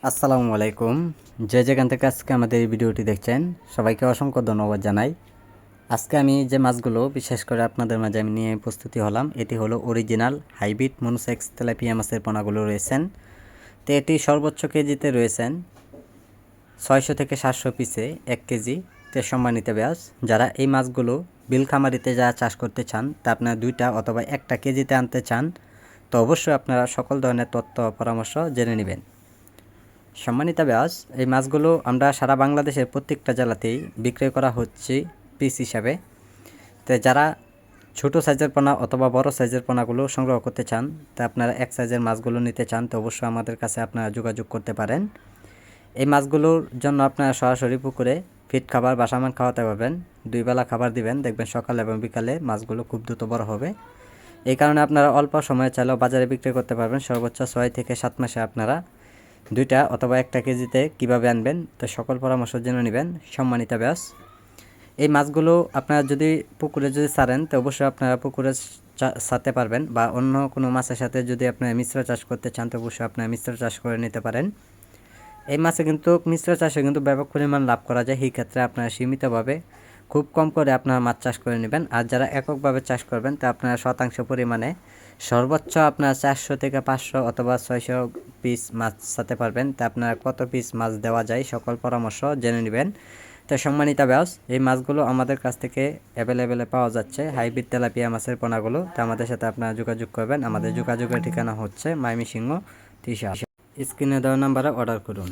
আসসালামু আলাইকুম। যে যেখান থেকে আজকে আমাদের এই ভিডিওটি দেখছেন সবাইকে অসংখ্য ধন্যবাদ জানাই। আজকে আমি যে মাছগুলো বিশেষ করে আপনাদের মাঝে আমি নিয়ে প্রস্তুতি হলাম, এটি হলো অরিজিনাল হাইব্রিড মনোসেক্স তেলাপিয়া মাছের পোনাগুলো রয়েছেন। তো এটি সর্বোচ্চ কেজিতে রয়েছেন 600 থেকে 700 পিসে 1 কেজি। তে সম্মানিত ব্যাস যারা এই মাছগুলো বিলখামারিতে যা চাষ করতে চান তা আপনারা 2টা অথবা 1টা কেজিতে আনতে চান, তো অবশ্যই আপনারা সকল ধরনের তথ্য পরামর্শ জেনে নেবেন। সম্মানিত ব্যাস এই মাছগুলো আমরা সারা বাংলাদেশের প্রত্যেকটা জেলাতেই বিক্রয় করা হচ্ছে পিস হিসাবে। তো যারা ছোট সাইজের পোনা অথবা বড় সাইজের পোনাগুলো সংগ্রহ করতে চান, তা আপনারা এক সাইজের মাছগুলো নিতে চান, তো অবশ্যই আমাদের কাছে আপনারা যোগাযোগ করতে পারেন। এই মাছগুলোর জন্য আপনারা সরাসরি পুকুরে ফিট খাবার বা সামান খাওয়াতে পারবেন। 2 বেলা খাবার দিবেন, দেখবেন সকাল এবং বিকালে মাছগুলো খুব দ্রুত বড় হবে। এই কারণে আপনারা অল্প সময়ে চাইলেও বাজারে বিক্রি করতে পারবেন। সর্বোচ্চ 6 থেকে 7 মাসে আপনারা 2টা অথবা 1টা কেজিতে কীভাবে আনবেন তো সকল পরামর্শ জেনে নেবেন। সম্মানিত ব্যাস এই মাছগুলো আপনারা যদি পুকুরে যদি ছাড়েন তো অবশ্যই আপনারা পুকুরে ছাড়তে পারবেন, বা অন্য কোনো মাছের সাথে যদি আপনারা মিশ্র চাষ করতে চান তো অবশ্যই আপনারা মিশ্র চাষ করে নিতে পারেন। এই মাছে কিন্তু মিশ্র চাষে কিন্তু ব্যাপক পরিমাণ লাভ করা যায়। এই ক্ষেত্রে আপনারা সীমিতভাবে খুব কম করে আপনারা মাছ চাষ করে নেবেন। আর যারা এককভাবে চাষ করবেন তা আপনারা শতাংশ পরিমাণে সর্বোচ্চ আপনারা 400 থেকে 500 অথবা 600 পিস মাছ ছাড়তে পারবেন। তা আপনারা কত পিস মাছ দেওয়া যায় সকল পরামর্শ জেনে নেবেন। তো সম্মানিত ব্যাস এই মাছগুলো আমাদের কাছ থেকে অ্যাভেলেবেলে পাওয়া যাচ্ছে, হাইব্রিড তেলাপিয়া মাছের পোনাগুলো। তো আমাদের সাথে আপনারা যোগাযোগ করবেন। আমাদের যোগাযোগের ঠিকানা হচ্ছে ময়মনসিংহ 30। স্ক্রিনে দেওয়া নাম্বারে অর্ডার করুন।